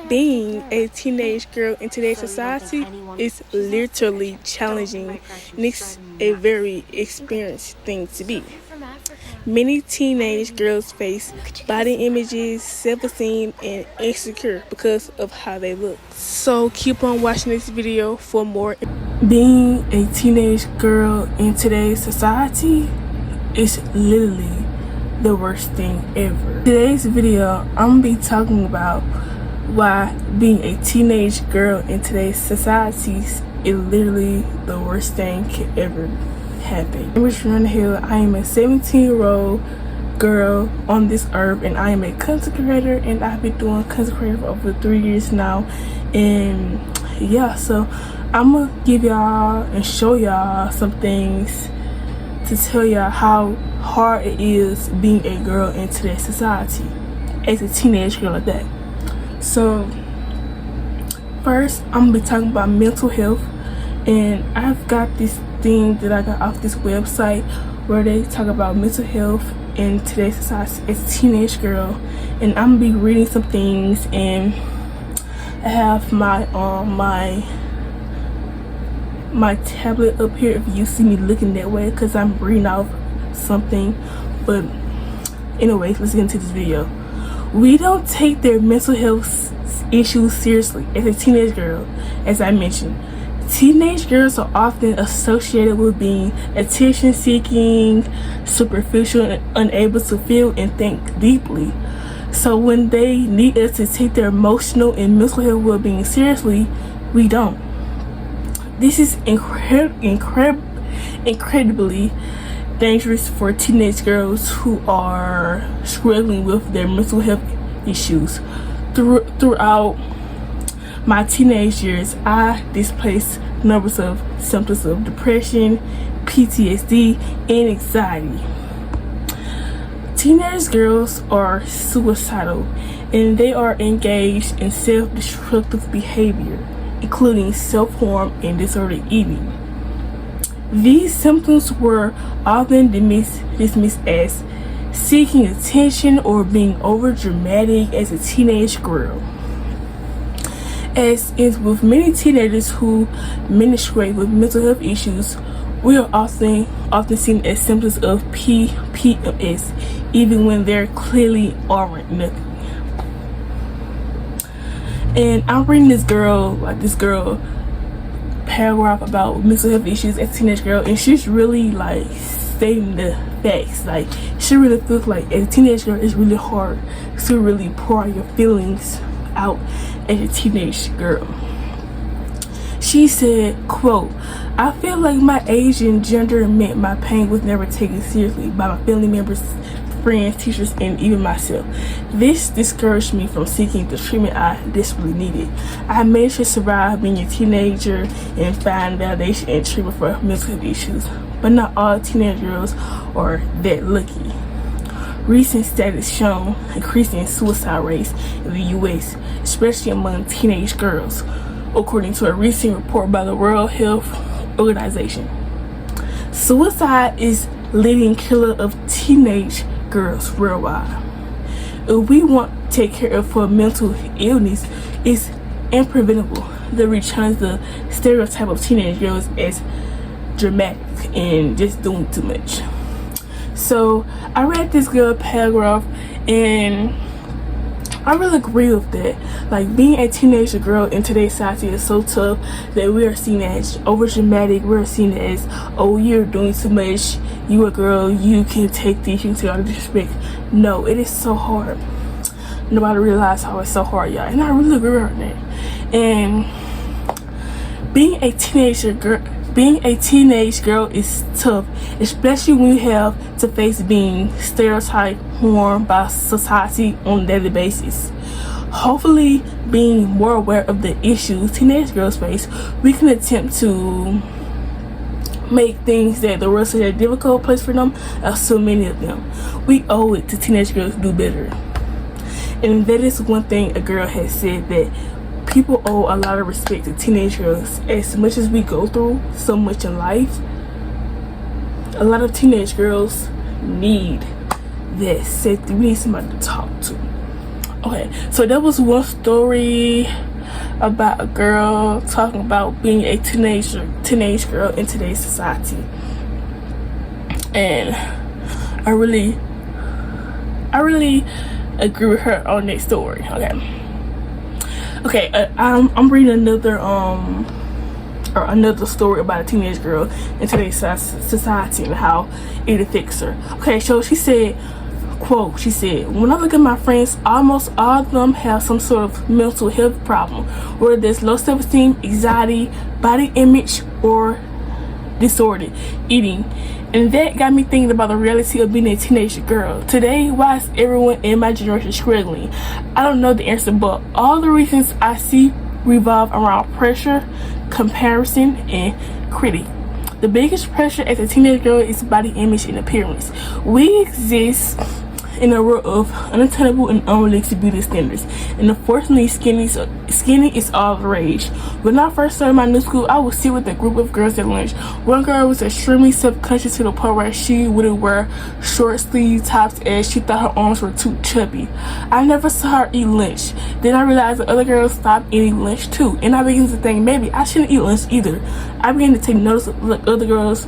Being a teenage girl in today's society is literally challenging, and it's a very experienced thing to be. Many teenage girls face body images, self-esteem, and insecure because of how they look. So keep on watching this video for more. Being a teenage girl in today's society is literally the worst thing ever. Today's video, I'm gonna be talking about why being a teenage girl in today's society is literally the worst thing can ever happen. I'm Sharon Hill. I am a 17-year-old girl on this earth, and I am a content creator, and I've been doing content creator for over 3 years now. And yeah, so I'm gonna give y'all and show y'all some things to tell y'all how hard it is being a girl in today's society as a teenage girl at that. So first, I'm gonna be talking about mental health, and I've got this thing that I got off this website where they talk about mental health in today's society as a teenage girl, and I'm gonna be reading some things, and I have my my tablet up here if you see me looking that way, because I'm reading off something. But anyways, let's get into this video. We don't take their mental health issues seriously as a teenage girl. As I mentioned, teenage girls are often associated with being attention seeking, superficial, and unable to feel and think deeply. So when they need us to take their emotional and mental health well-being seriously, we don't. This is incredibly dangerous for teenage girls who are struggling with their mental health issues. Throughout my teenage years, I displayed numbers of symptoms of depression, PTSD, and anxiety. Teenage girls are suicidal, and they are engaged in self-destructive behavior, including self-harm and disordered eating. These symptoms were often dismissed as seeking attention or being over dramatic as a teenage girl. As is with many teenagers who menstruate with mental health issues, we are often seen as symptoms of PMS, even when there clearly aren't nothing. And I'm reading this girl paragraph about mental health issues as a teenage girl, and she's really like stating the facts. Like, she really feels like as a teenage girl it's really hard to really pour out your feelings out as a teenage girl. She said, quote, "I feel like my age and gender meant my pain was never taken seriously by my family members, friends, teachers, and even myself. This discouraged me from seeking the treatment I desperately needed. I managed to survive being a teenager and find validation and treatment for mental health issues, but not all teenage girls are that lucky. Recent studies show increasing suicide rates in the U.S., especially among teenage girls, according to a recent report by the World Health Organization. Suicide is leading killer of teenage girls worldwide. If we want to take care of her mental illness, it's unpreventable that we challenge the stereotype of teenage girls as dramatic and just doing too much." So I read this girl paragraph, and I really agree with that. Like, being a teenage girl in today's society is so tough that we are seen as over dramatic. We're seen as, oh, you're doing too much, you a girl, you can take this, you can take all the disrespect. No, it is so hard. Nobody realizes how it's so hard, y'all, and I really agree with that. And being a teenage girl is tough, especially when you have to face being stereotyped, harmed by society on a daily basis. Hopefully, being more aware of the issues teenage girls face, we can attempt to make things that the world is a difficult place for them, so many of them. We owe it to teenage girls to do better. And that is one thing a girl has said, that people owe a lot of respect to teenage girls. As much as we go through so much in life, a lot of teenage girls need that safety. We need somebody to talk to. Okay, so there was one story about a girl talking about being a teenage girl in today's society, and I really agree with her on that story. I'm reading another story about a teenage girl in today's society and how it affects her. Okay, so she said, quote, she said, when I look at my friends, almost all of them have some sort of mental health problem, whether there's low self-esteem, anxiety, body image, or disordered eating. And that got me thinking about the reality of being a teenage girl. Today, why is everyone in my generation struggling? I don't know the answer, but all the reasons I see revolve around pressure, comparison, and critique. The biggest pressure as a teenage girl is body image and appearance. We exist in a world of unattainable and unrealistic beauty standards, and unfortunately skinny is all the rage. When I first started my new school, I would sit with a group of girls at lunch. One girl was extremely self-conscious to the point where she wouldn't wear short sleeve tops as she thought her arms were too chubby. I never saw her eat lunch. Then I realized the other girls stopped eating lunch too, and I began to think maybe I shouldn't eat lunch either. I began to take notice of the other girls.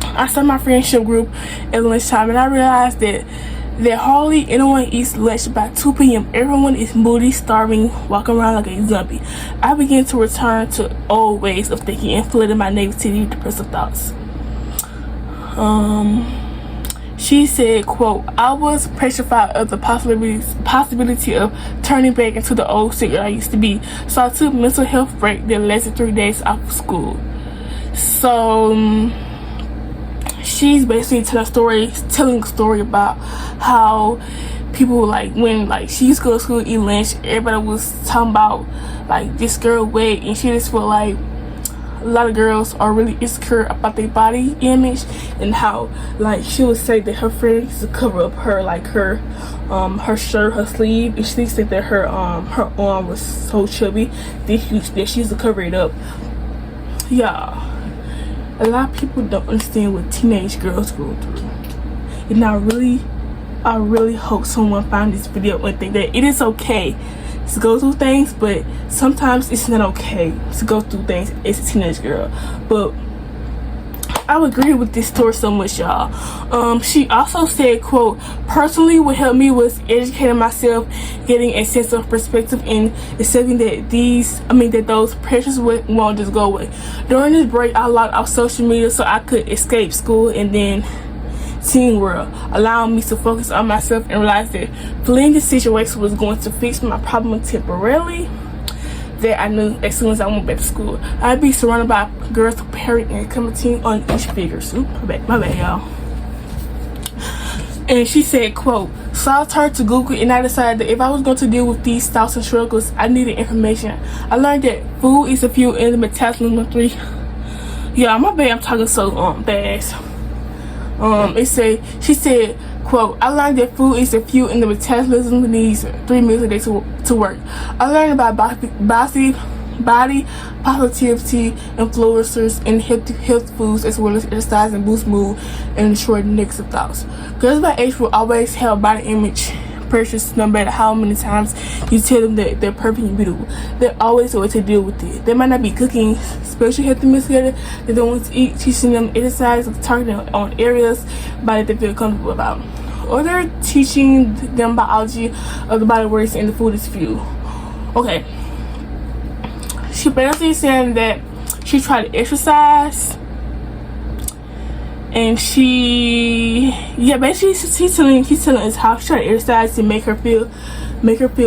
I started my friendship group at lunchtime, and I realized that hardly anyone eats lunch by 2 p.m. Everyone is moody, starving, walking around like a zombie. I began to return to old ways of thinking and flooded my negativity, depressive thoughts. She said, quote, I was petrified of the possibility of turning back into the old cigarette I used to be. So I took a mental health break that lasted 3 days off of school. So she's basically telling a story about how people, like, when like she used to go to school, eat lunch, everybody was talking about like this girl weight, and she just felt like a lot of girls are really insecure about their body image, and how like she would say that her friend used to cover up her her shirt, her sleeve, and she said that her arm was so chubby that she used to cover it up. Yeah. A lot of people don't understand what teenage girls go through. And I really hope someone found this video and think that it is okay to go through things, but sometimes it's not okay to go through things as a teenage girl. But I would agree with this story so much, y'all. She also said, quote, personally what helped me was educating myself, getting a sense of perspective, and accepting that those pressures won't just go away. During this break, I logged off social media so I could escape school and then teen world, allowing me to focus on myself and realize that fleeing the situation was going to fix my problem temporarily. That I knew as soon as I went back to school, I'd be surrounded by girls preparing and commenting on each figure. So, my bad, y'all. And she said, quote, so I turned to Google and I decided that if I was going to deal with these thoughts and struggles, I needed information. I learned that food is a fuel in the metabolism 3. Yeah, my bad, I'm talking so fast. She said, quote, I learned that food is the fuel in the metabolism needs 3 meals a day to work. I learned about body positivity influencers and health foods, as well as exercise and boost mood and destroy negative thoughts. Girls my age will always have body image pressures, no matter how many times you tell them that they're perfect and beautiful. They're always a way to deal with it. They might not be cooking special healthy meals together they don't want to eat, teaching them exercise, targeting on areas body they feel comfortable about. Or they're teaching them biology of the body works and the food is fuel. Okay. She basically saying that she tried to exercise, and basically she's telling us how she tried to exercise to make her feel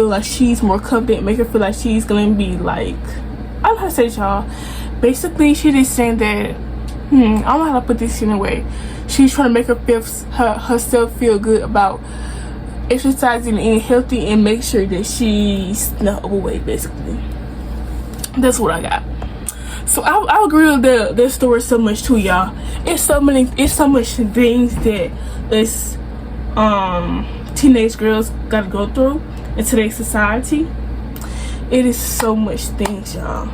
like she's more confident, make her feel like she's gonna be like, I don't know how to say it, y'all. Basically, she just saying that I don't know how to put this in a way. She's trying to make herself feel good about exercising and eating healthy and make sure that she's not overweight. Basically, that's what I got. So I agree with the story so much too, y'all. It's so much things that us teenage girls gotta go through in today's society. It is so much things, y'all,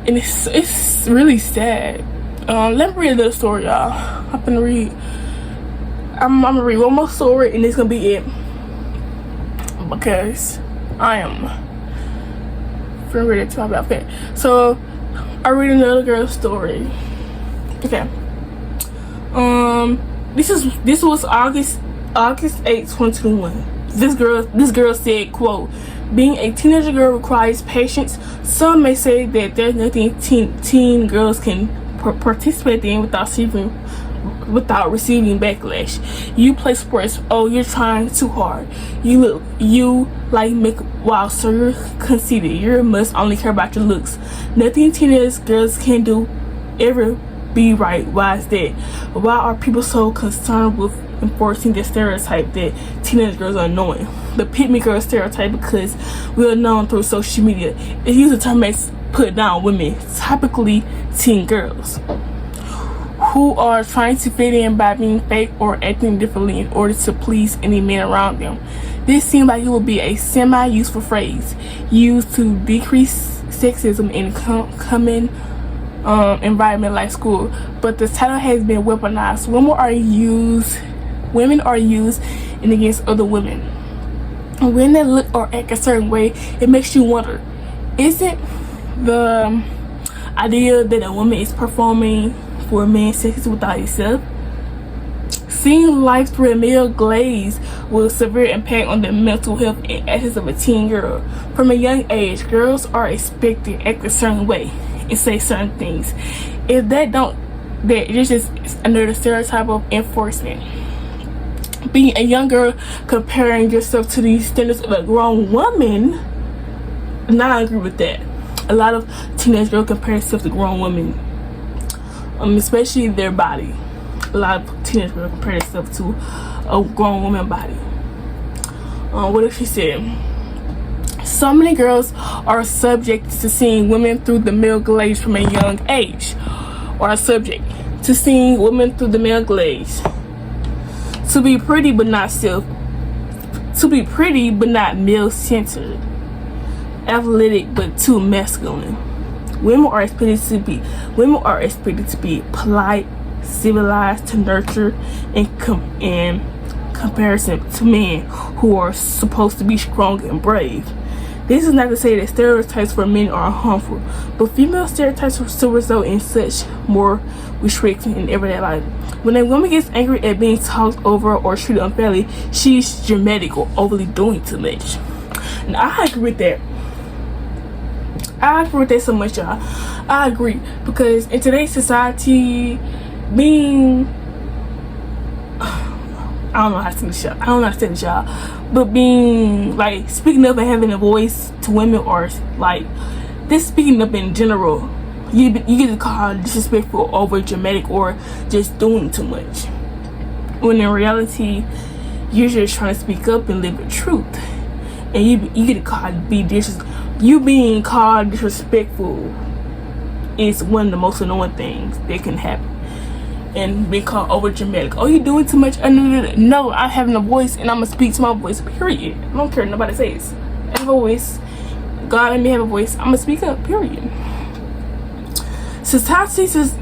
and it's really sad. Let me read a little story, y'all. I'm gonna read one more story and it's gonna be it. because I am ready to talk about that. So I read another girl's story. Okay. This was August 8th, 2021. This girl said, quote, "Being a teenager girl requires patience. Some may say that there's nothing teen girls can participate in without receiving backlash. You play sports, oh, you're trying too hard. You like make wow, so you're conceited. You must only care about your looks. Nothing teenage girls can do ever be right. Why is that? Why are people so concerned with enforcing the stereotype that teenage girls are annoying? The pick me girl stereotype, because we are known through social media. It usually terminates put down women, typically teen girls, who are trying to fit in by being fake or acting differently in order to please any men around them. This seems like it would be a semi-useful phrase used to decrease sexism in common environment like school, but the title has been weaponized. Women are used and against other women. When they look or act a certain way, it makes you wonder, isn't the idea that a woman is performing for a man's sex without itself? Seeing life through a male glaze will severe impact on the mental health and essence of a teen girl. From a young age, girls are expected to act a certain way and say certain things. If that don't, that it is just under the stereotype of enforcement. Being a young girl comparing yourself to these standards of a grown woman, and I agree with that. A lot of teenage girls compare themselves to grown women, especially their body. A lot of teenage girls compare themselves to a grown woman body. What if she said? So many girls are subject to seeing women through the male gaze from a young age, or are subject to seeing women through the male gaze. To be pretty but not male-centered, athletic but too masculine. Women are expected to be polite, civilized, to nurture, in comparison to men who are supposed to be strong and brave. This is not to say that stereotypes for men are harmful, but female stereotypes still result in such more restriction in everyday life. When a woman gets angry at being talked over or treated unfairly, she's dramatic or overly doing too much. And I agree with that. I agree with that so much, y'all. I agree, because in today's society, being I don't know how to say this, y'all. But being like speaking up and having a voice to women, or like this speaking up in general, you get called disrespectful, over dramatic, or just doing too much. When in reality, you're just trying to speak up and live the truth, and you get called being called disrespectful is one of the most annoying things that can happen. And being called over dramatic. Oh, you doing too much? No, I'm having a voice and I'm gonna speak to my voice, period. I don't care what nobody says. I have a voice. God let me have a voice. I'm gonna speak up, period. Society says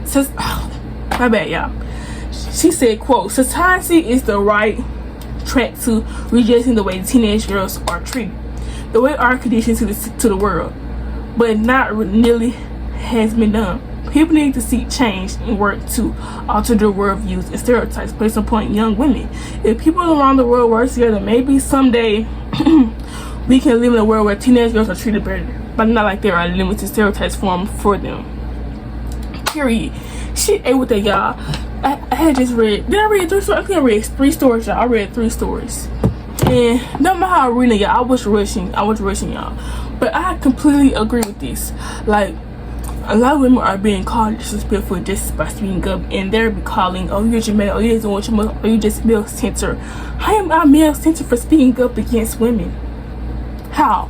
my bad, y'all. She said, quote, "Society is the right track to rejecting the way teenage girls are treated, the way our conditions to the world, but not nearly has been done. People need to seek change and work to alter their worldviews and stereotypes placed upon young women. If people around the world work together, maybe someday we can live in a world where teenage girls are treated better, but not like there are limited stereotypes formed for them." Period. She ate with that, y'all. I had just read. Did I read 3 stories? I think I read 3 stories, y'all. I read 3 stories. And no matter how I read it, y'all, I was rushing, y'all. But I completely agree with this. Like, a lot of women are being called disrespectful just by speaking up, and they're calling, "Oh, you're Jamaican, oh, you just want your mother, oh, you just male-centered." How am I male-centered for speaking up against women? How?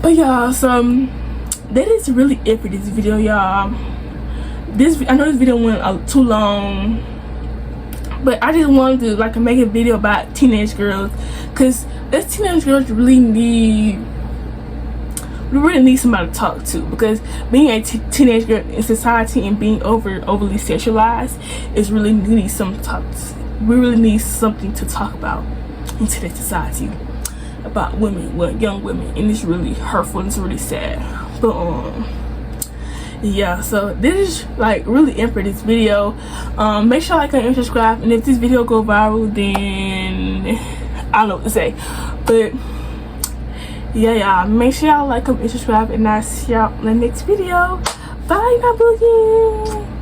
But y'all, so that is really it for this video, y'all. I know this video went too long, but I just wanted to like make a video about teenage girls, because us teenage girls really need somebody to talk to, because being a teenage girl in society and being overly sexualized is really we really need something to talk about in today's society. about women, well, young women, and it's really hurtful and it's really sad. But yeah, so this is like really it for this video. Make sure like and subscribe, and if this video go viral, then I don't know what to say. But yeah, y'all, make sure y'all like, comment, and subscribe, and I'll see y'all in the next video. Bye, my boogie.